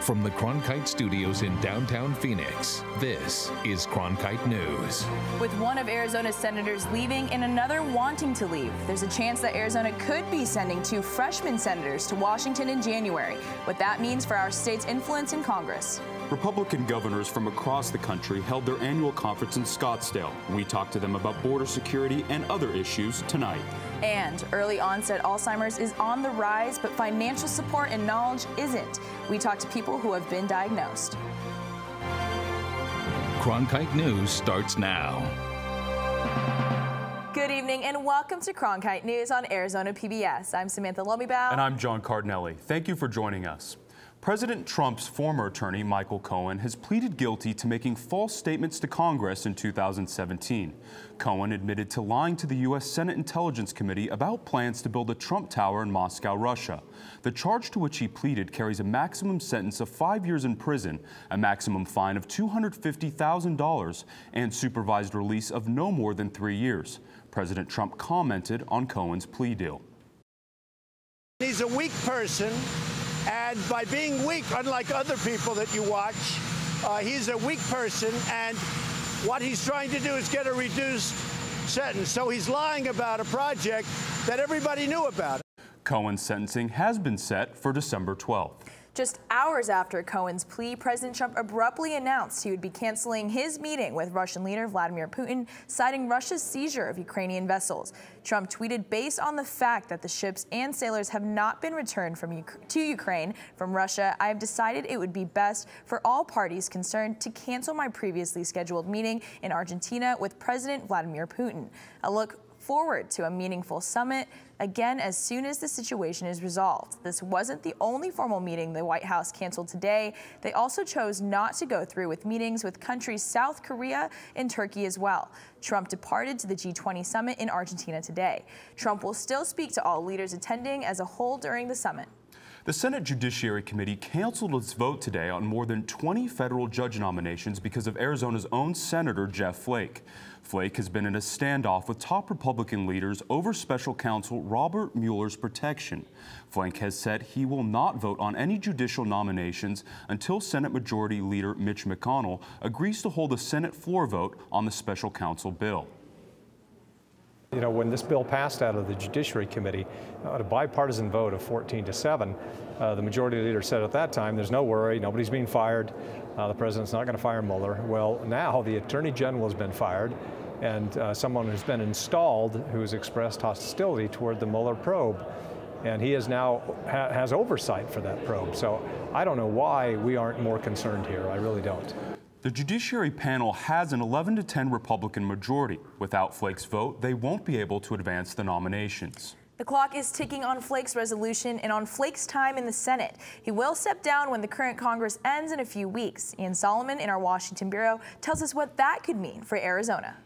From the Cronkite studios in downtown Phoenix, this is Cronkite News. With one of Arizona's senators leaving and another wanting to leave, there's a chance that Arizona could be sending 2 freshman senators to Washington in January. What that means for our state's influence in Congress. Republican governors from across the country held their annual conference in Scottsdale. We talked to them about border security and other issues tonight. And early onset Alzheimer's is on the rise, but financial support and knowledge isn't. We talked to people who have been diagnosed. Cronkite News starts now. Good evening and welcome to Cronkite News on Arizona PBS. I'm Samantha Lomibao. And I'm John Cardinelli. Thank you for joining us. President Trump's former attorney, Michael Cohen, has pleaded guilty to making false statements to Congress in 2017. Cohen admitted to lying to the U.S. Senate Intelligence Committee about plans to build a Trump Tower in Moscow, Russia. The charge to which he pleaded carries a maximum sentence of 5 years in prison, a maximum fine of $250,000, and supervised release of no more than 3 years. President Trump commented on Cohen's plea deal. He's a weak person. And by being weak, unlike other people that you watch, he's a weak person, and what he's trying to do is get a reduced sentence. So he's lying about a project that everybody knew about. Cohen's sentencing has been set for December 12th. Just hours after Cohen's plea, President Trump abruptly announced he would be canceling his meeting with Russian leader Vladimir Putin, citing Russia's seizure of Ukrainian vessels. Trump tweeted, based on the fact that the ships and sailors have not been returned to Ukraine from Russia, I have decided it would be best for all parties concerned to cancel my previously scheduled meeting in Argentina with President Vladimir Putin. I look forward to a meaningful summit again as soon as the situation is resolved. This wasn't the only formal meeting the White House canceled today. They also chose not to go through with meetings with countries South Korea and Turkey as well. Trump departed to the G20 summit in Argentina today. Trump will still speak to all leaders attending as a whole during the summit. The Senate Judiciary Committee canceled its vote today on more than 20 federal judge nominations because of Arizona's own Senator Jeff Flake. Flake has been in a standoff with top Republican leaders over special counsel Robert Mueller's protection. Flake has said he will not vote on any judicial nominations until Senate Majority Leader Mitch McConnell agrees to hold a Senate floor vote on the special counsel bill. You know, when this bill passed out of the Judiciary Committee, a bipartisan vote of 14-7, the majority leader said at that time, there's no worry, nobody's being fired, the president's not going to fire Mueller. Well, now the Attorney General has been fired, and someone who's been installed who has expressed hostility toward the Mueller probe. And he is now has oversight for that probe. So I don't know why we aren't more concerned here. I really don't. The Judiciary panel has an 11-10 Republican majority. Without Flake's vote, they won't be able to advance the nominations. The clock is ticking on Flake's resolution and on Flake's time in the Senate. He will step down when the current Congress ends in a few weeks. Ian Solomon in our Washington bureau tells us what that could mean for Arizona.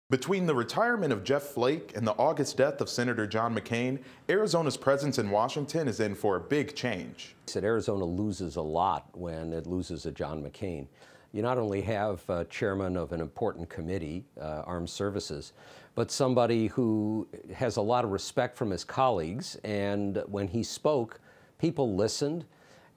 Between the retirement of Jeff Flake and the August death of Senator John McCain, Arizona's presence in Washington is in for a big change. He said Arizona loses a lot when it loses a John McCain. You not only have chairman of an important committee, Armed Services, but somebody who has a lot of respect from his colleagues, and when he spoke, people listened,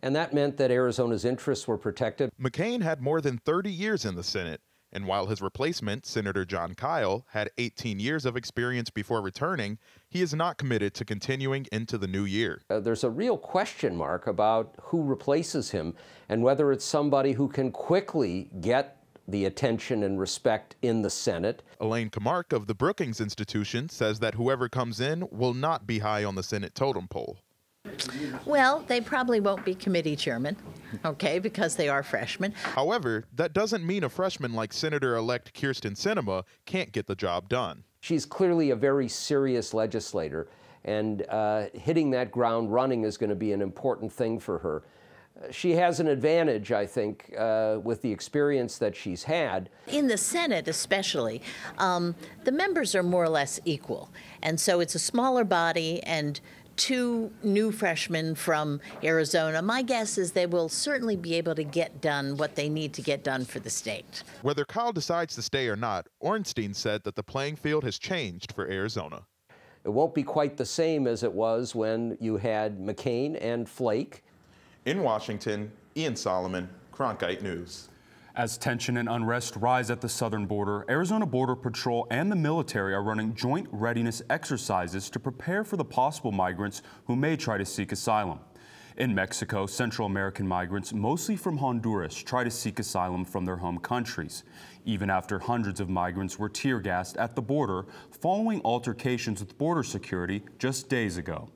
and that meant that Arizona's interests were protected. McCain had more than 30 years in the Senate, and while his replacement, Senator John Kyle, had 18 years of experience before returning, he is not committed to continuing into the new year. There's a real question mark about who replaces him and whether it's somebody who can quickly get the attention and respect in the Senate. Elaine Camark of the Brookings Institution says that whoever comes in will not be high on the Senate totem pole. Well, they probably won't be committee chairman, okay, because they are freshmen. However, that doesn't mean a freshman like Senator-elect Kyrsten Sinema can't get the job done. She's clearly a very serious legislator, and hitting that ground running is going to be an important thing for her. She has an advantage, I think, with the experience that she's had. In the Senate especially, the members are more or less equal, and so it's a smaller body, and 2 new freshmen from Arizona. My guess is they will certainly be able to get done what they need to get done for the state. Whether Kyle decides to stay or not, Ornstein said that the playing field has changed for Arizona. It won't be quite the same as it was when you had McCain and Flake. In Washington, Ian Solomon, Cronkite News. As tension and unrest rise at the southern border, Arizona Border Patrol and the military are running joint readiness exercises to prepare for the possible migrants who may try to seek asylum. In Mexico, Central American migrants, mostly from Honduras, try to seek asylum from their home countries, even after hundreds of migrants were tear-gassed at the border following altercations with border security just days ago.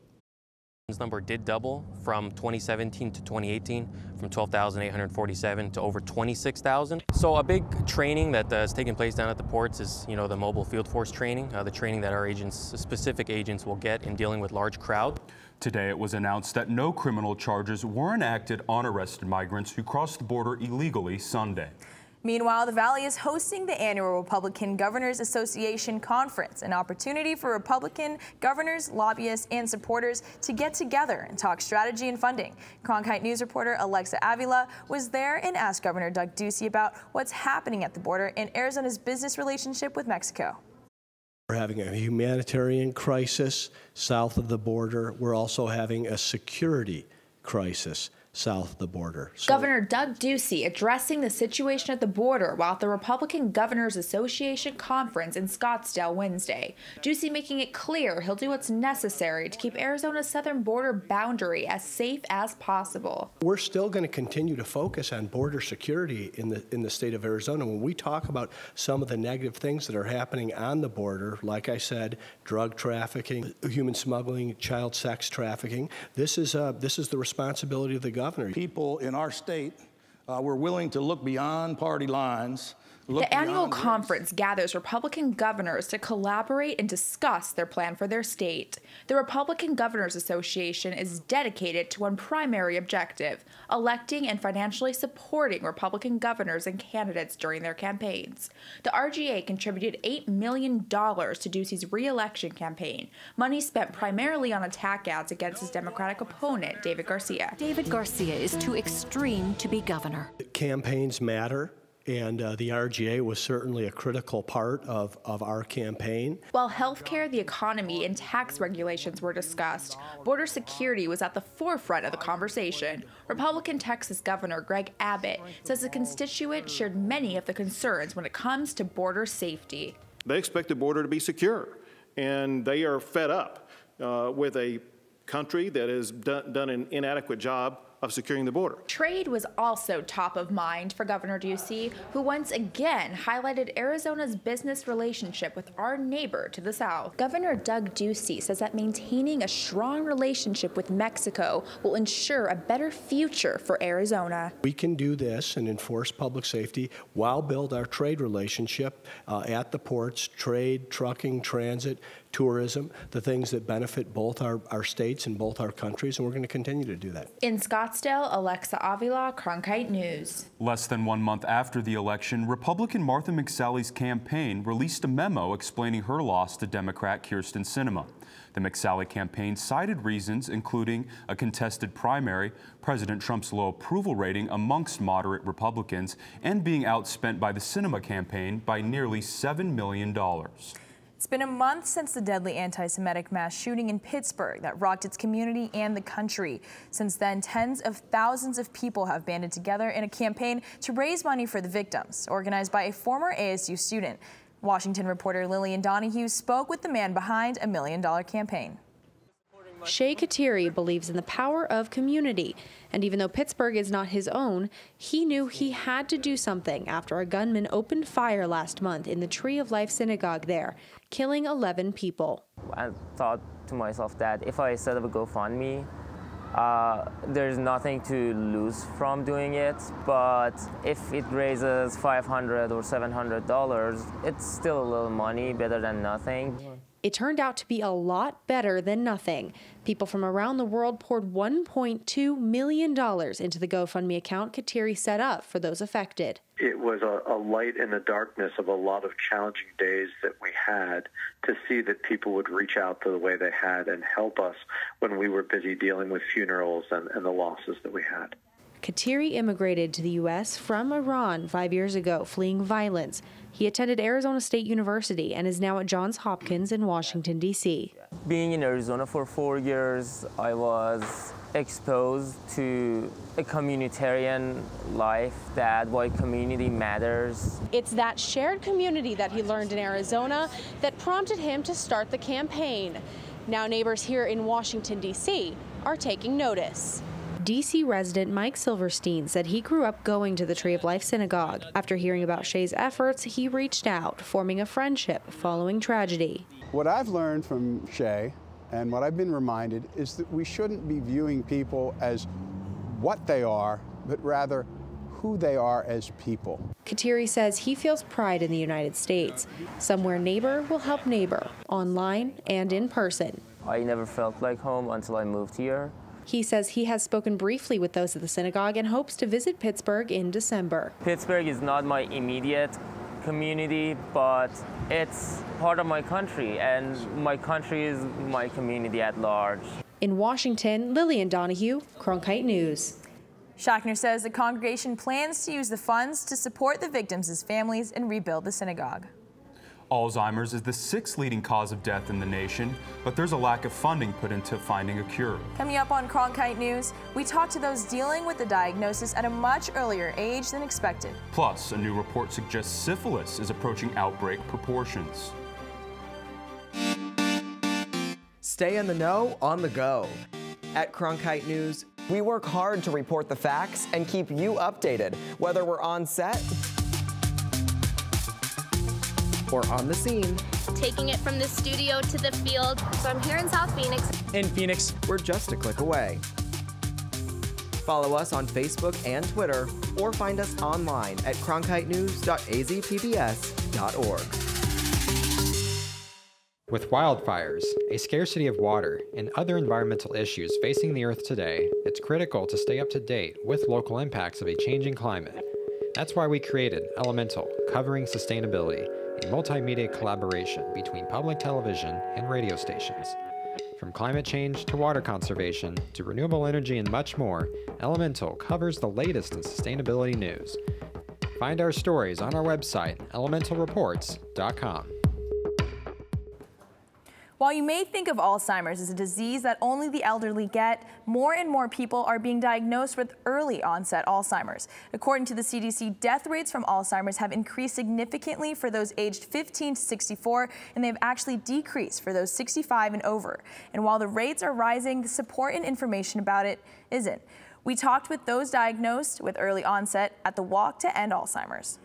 This number did double from 2017 to 2018, from 12,847 to over 26,000. So a big training that is taking place down at the ports is, the mobile field force training, the training that our agents, specific agents, will get in dealing with large crowds. Today it was announced that no criminal charges were enacted on arrested migrants who crossed the border illegally Sunday. Meanwhile, the Valley is hosting the annual Republican Governors Association Conference, an opportunity for Republican governors, lobbyists, and supporters to get together and talk strategy and funding. Cronkite News reporter Alexa Avila was there and asked Governor Doug Ducey about what's happening at the border and Arizona's business relationship with Mexico. We're having a humanitarian crisis south of the border. We're also having a security crisis south of the border. Governor Doug Ducey addressing the situation at the border while at the Republican Governors Association Conference in Scottsdale Wednesday. Ducey making it clear he'll do what's necessary to keep Arizona's southern border boundary as safe as possible. We're still going to continue to focus on border security in the state of Arizona. When we talk about some of the negative things that are happening on the border, like I said, drug trafficking, human smuggling, child sex trafficking, this is the responsibility of the governor. People in our state were willing to look beyond party lines. The annual conference gathers Republican governors to collaborate and discuss their plan for their state. The Republican Governors Association is dedicated to one primary objective: electing and financially supporting Republican governors and candidates during their campaigns. The RGA contributed $8 million to Ducey's re-election campaign, money spent primarily on attack ads against his Democratic opponent, David Garcia. David Garcia is too extreme to be governor. Campaigns matter. And the RGA was certainly a critical part of our campaign. While healthcare, the economy, and tax regulations were discussed, border security was at the forefront of the conversation. Republican Texas Governor Greg Abbott says the constituent shared many of the concerns when it comes to border safety. They expect the border to be secure, and they are fed up with a country that has done an inadequate job of securing the border. Trade was also top of mind for Governor Ducey, who once again highlighted Arizona's business relationship with our neighbor to the south. Governor Doug Ducey says that maintaining a strong relationship with Mexico will ensure a better future for Arizona. We can do this and enforce public safety while build our trade relationship at the ports, trade, trucking, transit, tourism, the things that benefit both our states and both our countries, and we're going to continue to do that. In Scottsdale, Alexa Avila, Cronkite News. Less than 1 month after the election, Republican Martha McSally's campaign released a memo explaining her loss to Democrat Kyrsten Sinema. The McSally campaign cited reasons including a contested primary, President Trump's low approval rating amongst moderate Republicans, and being outspent by the Sinema campaign by nearly $7 million. It's been a month since the deadly anti-Semitic mass shooting in Pittsburgh that rocked its community and the country. Since then, tens of thousands of people have banded together in a campaign to raise money for the victims, organized by a former ASU student. Washington reporter Lillian Donahue spoke with the man behind a $1 million campaign. Shay Kateri believes in the power of community, and even though Pittsburgh is not his own, he knew he had to do something after a gunman opened fire last month in the Tree of Life synagogue there, killing 11 people. I thought to myself that if I set up a GoFundMe, there's nothing to lose from doing it, but if it raises $500 or $700, it's still a little money, better than nothing. It turned out to be a lot better than nothing. People from around the world poured $1.2 million into the GoFundMe account Kateri set up for those affected. It was a light in the darkness of a lot of challenging days that we had, to see that people would reach out to the way they had and help us when we were busy dealing with funerals and the losses that we had. Kateri immigrated to the U.S. from Iran 5 years ago, fleeing violence. He attended Arizona State University and is now at Johns Hopkins in Washington, D.C. Being in Arizona for 4 years, I was exposed to a communitarian life, that why community matters. It's that shared community that he learned in Arizona that prompted him to start the campaign. Now neighbors here in Washington, D.C. are taking notice. D.C. resident Mike Silverstein said he grew up going to the Tree of Life Synagogue. After hearing about Shay's efforts, he reached out, forming a friendship following tragedy. What I've learned from Shay and what I've been reminded is that we shouldn't be viewing people as what they are, but rather who they are as people. Kateri says he feels pride in the United States, somewhere neighbor will help neighbor, online and in person. I never felt like home until I moved here. He says he has spoken briefly with those at the synagogue and hopes to visit Pittsburgh in December. Pittsburgh is not my immediate community, but it's part of my country, and my country is my community at large. In Washington, Lillian Donahue, Cronkite News. Schachner says the congregation plans to use the funds to support the victims' families and rebuild the synagogue. Alzheimer's is the 6th leading cause of death in the nation, but there's a lack of funding put into finding a cure. Coming up on Cronkite News, we talk to those dealing with the diagnosis at a much earlier age than expected. Plus, a new report suggests syphilis is approaching outbreak proportions. Stay in the know on the go. At Cronkite News, we work hard to report the facts and keep you updated, whether we're on set or on the scene. Taking it from the studio to the field. So I'm here in South Phoenix. In Phoenix, we're just a click away. Follow us on Facebook and Twitter, or find us online at cronkitenews.azpbs.org. With wildfires, a scarcity of water, and other environmental issues facing the Earth today, it's critical to stay up to date with local impacts of a changing climate. That's why we created Elemental, covering sustainability, a multimedia collaboration between public television and radio stations. From climate change to water conservation to renewable energy and much more, Elemental covers the latest in sustainability news. Find our stories on our website, elementalreports.com. While you may think of Alzheimer's as a disease that only the elderly get, more and more people are being diagnosed with early onset Alzheimer's. According to the CDC, death rates from Alzheimer's have increased significantly for those aged 15 to 64, and they've actually decreased for those 65 and over. And while the rates are rising, the support and information about it isn't. We talked with those diagnosed with early onset at the Walk to End Alzheimer's.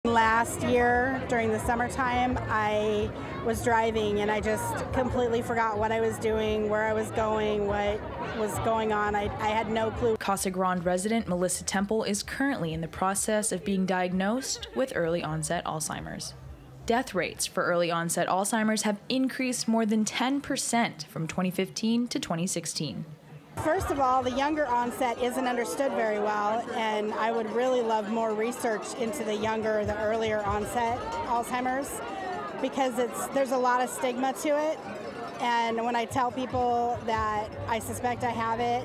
Last year, during the summertime, I was driving and I just completely forgot what I was doing, where I was going, what was going on. I had no clue. Casa Grande resident Melissa Temple is currently in the process of being diagnosed with early onset Alzheimer's. Death rates for early onset Alzheimer's have increased more than 10% from 2015 to 2016. First of all, the younger onset isn't understood very well, and I would really love more research into the younger, the earlier onset Alzheimer's, because there's a lot of stigma to it. And when I tell people that I suspect I have it,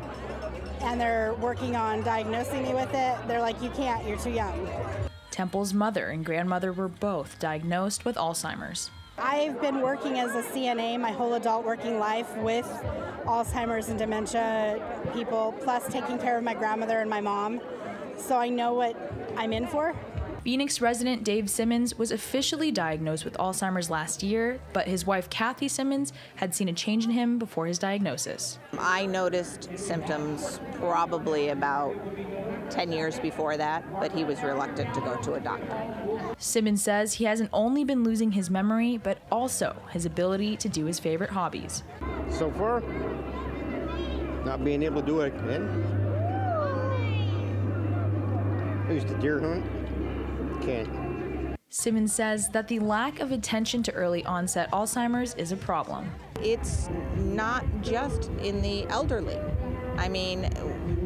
and they're working on diagnosing me with it, they're like, you can't, you're too young. Temple's mother and grandmother were both diagnosed with Alzheimer's. I've been working as a CNA my whole adult working life with Alzheimer's and dementia people, plus taking care of my grandmother and my mom, so I know what I'm in for. Phoenix resident Dave Simmons was officially diagnosed with Alzheimer's last year, but his wife Kathy Simmons had seen a change in him before his diagnosis. I noticed symptoms probably about 10 years before that, but he was reluctant to go to a doctor. Simmons says he hasn't only been losing his memory, but also his ability to do his favorite hobbies. So far, not being able to do it again. I used to deer hunt. Can't. Simmons says that the lack of attention to early onset Alzheimer's is a problem. It's not just in the elderly. I mean,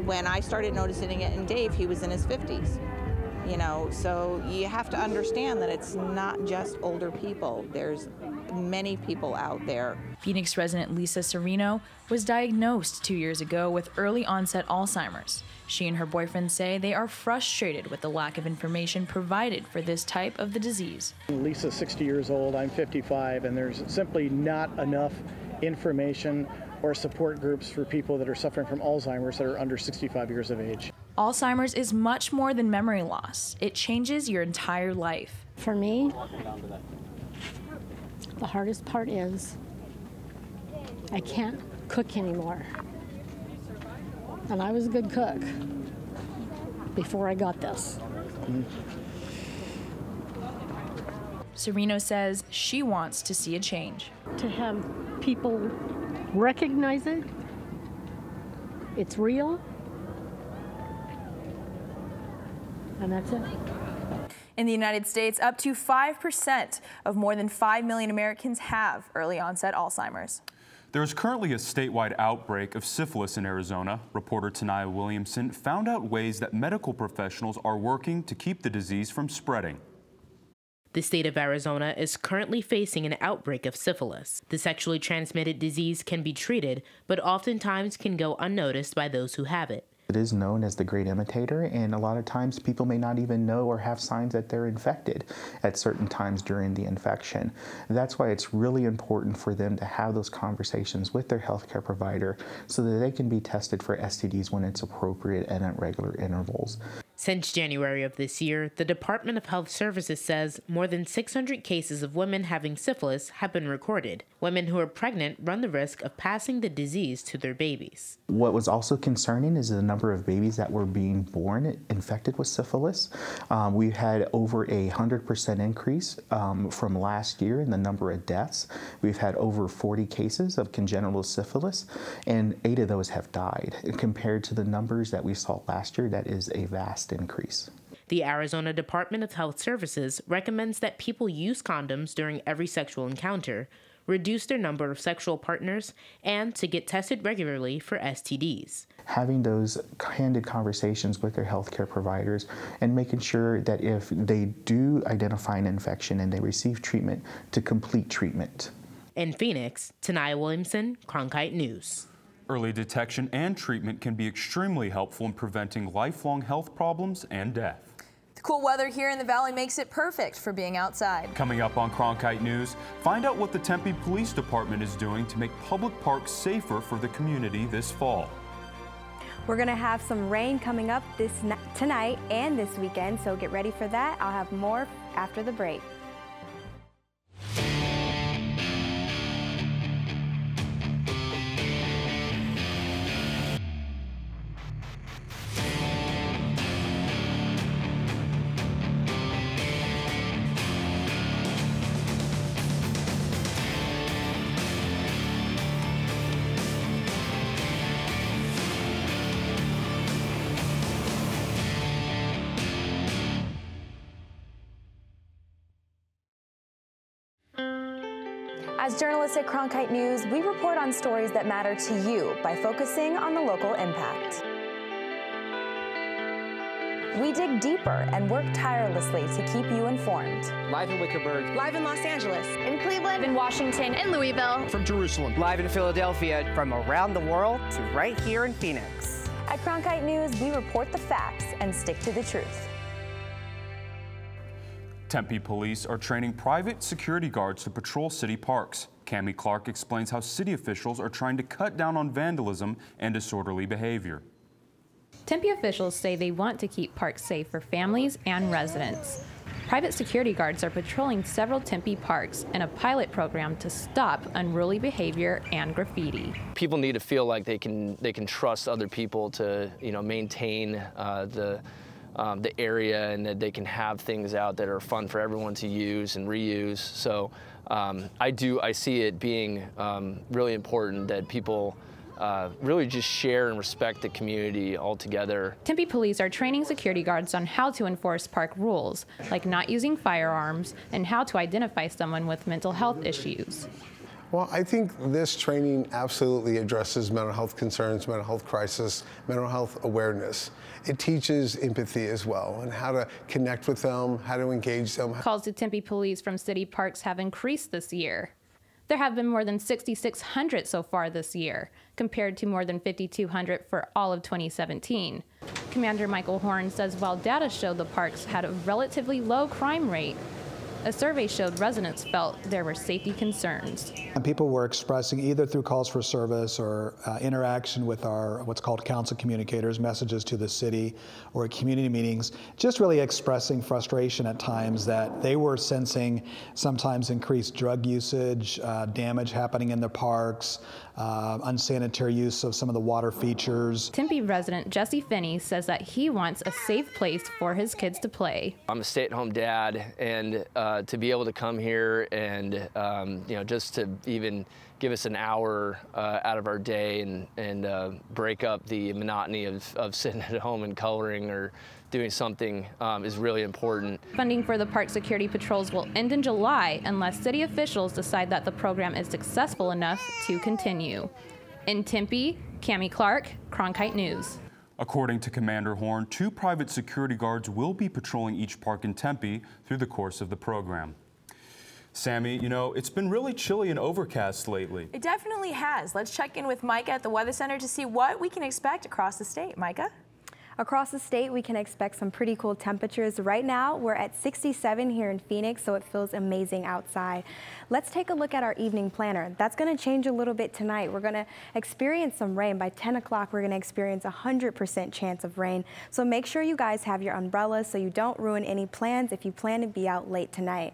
when I started noticing it in Dave, he was in his 50s. You know, so you have to understand that it's not just older people. There's many people out there. Phoenix resident Lisa Serino was diagnosed 2 years ago with early onset Alzheimer's. She and her boyfriend say they are frustrated with the lack of information provided for this type of the disease. Lisa's 60 years old, I'm 55, and there's simply not enough information or support groups for people that are suffering from Alzheimer's that are under 65 years of age. Alzheimer's is much more than memory loss. It changes your entire life. For me, the hardest part is I can't cook anymore. And I was a good cook before I got this. Sereno says she wants to see a change. To have people recognize it, it's real, and that's it. In the United States, up to 5% of more than 5 million Americans have early onset Alzheimer's. There is currently a statewide outbreak of syphilis in Arizona. Reporter Tanaya Williamson found out ways that medical professionals are working to keep the disease from spreading. The state of Arizona is currently facing an outbreak of syphilis. The sexually transmitted disease can be treated, but oftentimes can go unnoticed by those who have it. It is known as the great imitator, and a lot of times people may not even know or have signs that they're infected at certain times during the infection. That's why it's really important for them to have those conversations with their healthcare provider so that they can be tested for STDs when it's appropriate and at regular intervals. Since January of this year, the Department of Health Services says more than 600 cases of women having syphilis have been recorded. Women who are pregnant run the risk of passing the disease to their babies. What was also concerning is the number of babies that were being born infected with syphilis. We had over 100% increase from last year in the number of deaths. We've had over 40 cases of congenital syphilis, and 8 of those have died. And compared to the numbers that we saw last year, that is a vast increase. The Arizona Department of Health Services recommends that people use condoms during every sexual encounter, reduce their number of sexual partners, and to get tested regularly for STDs. Having those candid conversations with their healthcare providers and making sure that if they do identify an infection and they receive treatment, to complete treatment. In Phoenix, Tanaya Williamson, Cronkite News. Early detection and treatment can be extremely helpful in preventing lifelong health problems and death. The cool weather here in the valley makes it perfect for being outside. Coming up on Cronkite News, find out what the Tempe Police Department is doing to make public parks safer for the community this fall. We're going to have some rain coming up tonight and this weekend, so get ready for that. I'll have more after the break. As journalists at Cronkite News, we report on stories that matter to you by focusing on the local impact. We dig deeper and work tirelessly to keep you informed. Live in Wickerburg. Live in Los Angeles. In Cleveland. In Washington. In Louisville. From Jerusalem. Live in Philadelphia. From around the world to right here in Phoenix. At Cronkite News, we report the facts and stick to the truth. Tempe police are training private security guards to patrol city parks. Cammie Clark explains how city officials are trying to cut down on vandalism and disorderly behavior. Tempe officials say they want to keep parks safe for families and residents. Private security guards are patrolling several Tempe parks in a pilot program to stop unruly behavior and graffiti. People need to feel like they can trust other people to maintain the area, and that they can have things out that are fun for everyone to use and reuse. So I see it being really important that people really just share and respect the community altogether. Tempe police are training security guards on how to enforce park rules, like not using firearms and how to identify someone with mental health issues. Well, I think this training absolutely addresses mental health concerns, mental health crisis, mental health awareness. It teaches empathy as well, and how to connect with them, how to engage them. Calls to Tempe police from city parks have increased this year. There have been more than 6,600 so far this year, compared to more than 5,200 for all of 2017. Commander Michael Horn says while data showed the parks had a relatively low crime rate, a survey showed residents felt there were safety concerns. And people were expressing either through calls for service or interaction with our what's called council communicators, messages to the city or community meetings, just really expressing frustration at times that they were sensing sometimes increased drug usage, damage happening in the parks, unsanitary use of some of the water features. Tempe resident Jesse Finney says that he wants a safe place for his kids to play. I'm a stay-at-home dad, and to be able to come here and you know, just to even give us an hour out of our day and break up the monotony of sitting at home and coloring or doing something is really important. Funding for the park security patrols will end in July unless city officials decide that the program is successful enough to continue. In Tempe, Cammie Clark, Cronkite News. According to Commander Horn, 2 private security guards will be patrolling each park in Tempe through the course of the program. Sammy, you know, it's been really chilly and overcast lately. It definitely has. Let's check in with Micah at the Weather Center to see what we can expect across the state. Micah? Across the state, we can expect some pretty cool temperatures. Right now, we're at 67 here in Phoenix, so it feels amazing outside. Let's take a look at our evening planner. That's going to change a little bit tonight. We're going to experience some rain. By 10 o'clock, we're going to experience a 100% chance of rain. So make sure you guys have your umbrellas so you don't ruin any plans if you plan to be out late tonight.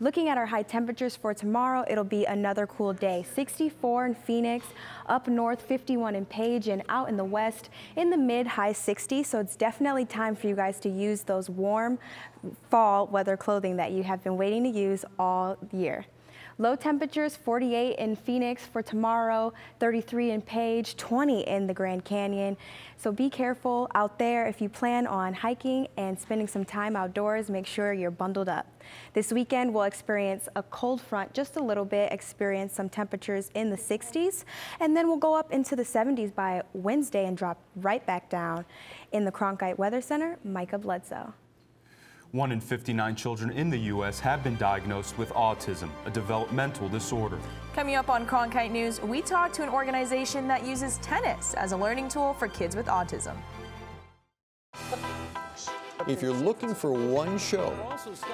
Looking at our high temperatures for tomorrow, it'll be another cool day. 64 in Phoenix, up north 51 in Page, and out in the west in the mid-high 60s. So it's definitely time for you guys to use those warm fall weather clothing that you have been waiting to use all year. Low temperatures, 48 in Phoenix for tomorrow, 33 in Page, 20 in the Grand Canyon. So be careful out there. If you plan on hiking and spending some time outdoors, make sure you're bundled up. This weekend, we'll experience a cold front just a little bit, experience some temperatures in the 60s, and then we'll go up into the 70s by Wednesday and drop right back down. In the Cronkite Weather Center, Micah Bledsoe. 1 in 59 children in the U.S. have been diagnosed with autism, a developmental disorder. Coming up on Cronkite News, we talk to an organization that uses tennis as a learning tool for kids with autism. If you're looking for one show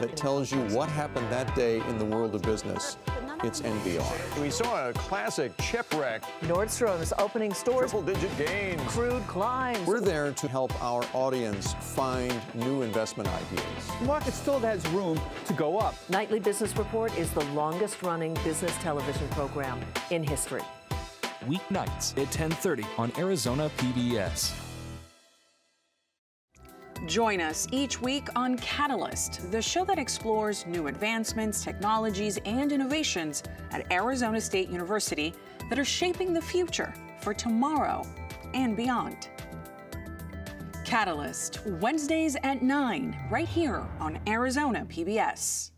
that tells you what happened that day in the world of business, it's NBR. We saw a classic shipwreck. Nordstrom's opening stores. Triple-digit gains. Crude climbs. We're there to help our audience find new investment ideas. The market still has room to go up. Nightly Business Report is the longest-running business television program in history. Weeknights at 10:30 on Arizona PBS. Join us each week on Catalyst, the show that explores new advancements, technologies, and innovations at Arizona State University that are shaping the future for tomorrow and beyond. Catalyst, Wednesdays at 9, right here on Arizona PBS.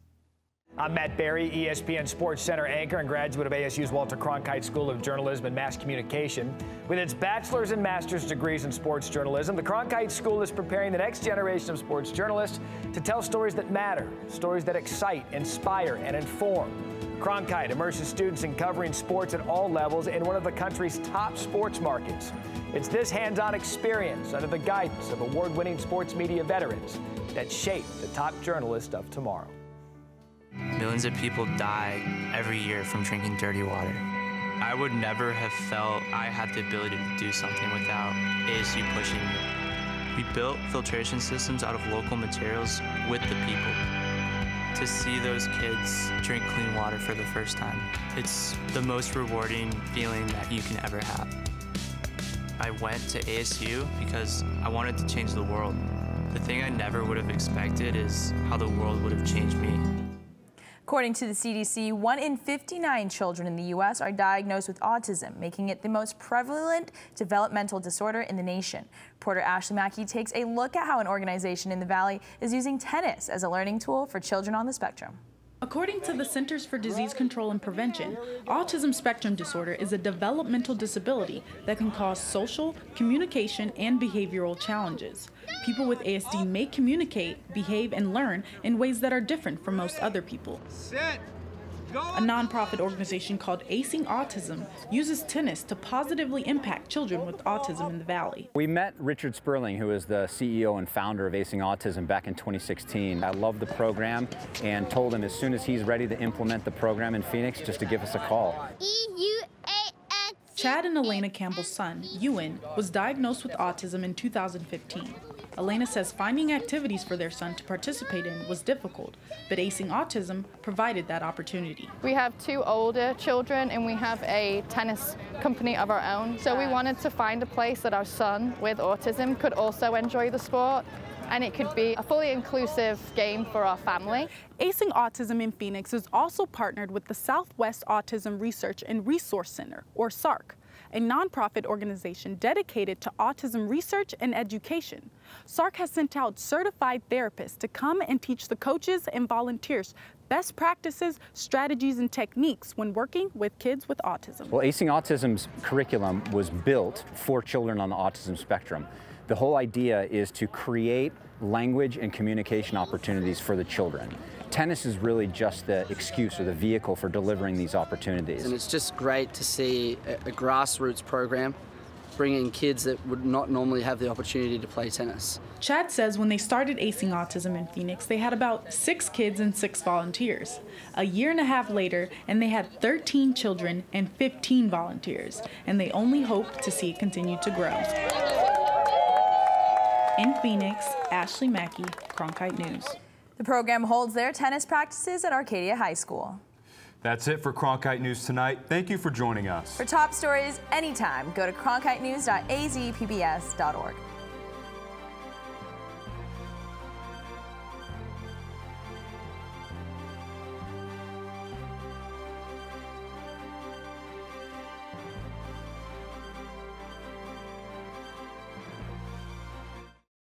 I'm Matt Berry, ESPN Sports Center anchor and graduate of ASU's Walter Cronkite School of Journalism and Mass Communication. With its bachelor's and master's degrees in sports journalism, the Cronkite School is preparing the next generation of sports journalists to tell stories that matter, stories that excite, inspire, and inform. Cronkite immerses students in covering sports at all levels in one of the country's top sports markets. It's this hands-on experience under the guidance of award-winning sports media veterans that shape the top journalists of tomorrow. Millions of people die every year from drinking dirty water. I would never have felt I had the ability to do something without ASU pushing me. We built filtration systems out of local materials with the people. To see those kids drink clean water for the first time, it's the most rewarding feeling that you can ever have. I went to ASU because I wanted to change the world. The thing I never would have expected is how the world would have changed me. According to the CDC, 1 in 59 children in the U.S. are diagnosed with autism, making it the most prevalent developmental disorder in the nation. Reporter Ashley Mackey takes a look at how an organization in the Valley is using tennis as a learning tool for children on the spectrum. According to the Centers for Disease Control and Prevention, autism spectrum disorder is a developmental disability that can cause social, communication, and behavioral challenges. People with ASD may communicate, behave, and learn in ways that are different from most other people. Sit. A nonprofit organization called Acing Autism uses tennis to positively impact children with autism in the Valley. We met Richard Sperling, who is the CEO and founder of Acing Autism, back in 2016. I loved the program and told him as soon as he's ready to implement the program in Phoenix, just to give us a call. Chad and Elena Campbell's son, Ewan, was diagnosed with autism in 2015. Elena says finding activities for their son to participate in was difficult, but Acing Autism provided that opportunity. We have 2 older children and we have a tennis company of our own, so we wanted to find a place that our son with autism could also enjoy the sport, and it could be a fully inclusive game for our family. Acing Autism in Phoenix is also partnered with the Southwest Autism Research and Resource Center, or SARC, a nonprofit organization dedicated to autism research and education. SARC has sent out certified therapists to come and teach the coaches and volunteers best practices, strategies, and techniques when working with kids with autism. Well, Acing Autism's curriculum was built for children on the autism spectrum. The whole idea is to create language and communication opportunities for the children. Tennis is really just the excuse or the vehicle for delivering these opportunities. And it's just great to see a grassroots program bringing kids that would not normally have the opportunity to play tennis. Chad says when they started Acing Autism in Phoenix, they had about 6 kids and 6 volunteers. A year and a half later, and they had 13 children and 15 volunteers, and they only hope to see it continue to grow. In Phoenix, Ashley Mackey, Cronkite News. The program holds their tennis practices at Arcadia High School. That's it for Cronkite News tonight. Thank you for joining us. For top stories anytime, go to cronkitenews.azpbs.org.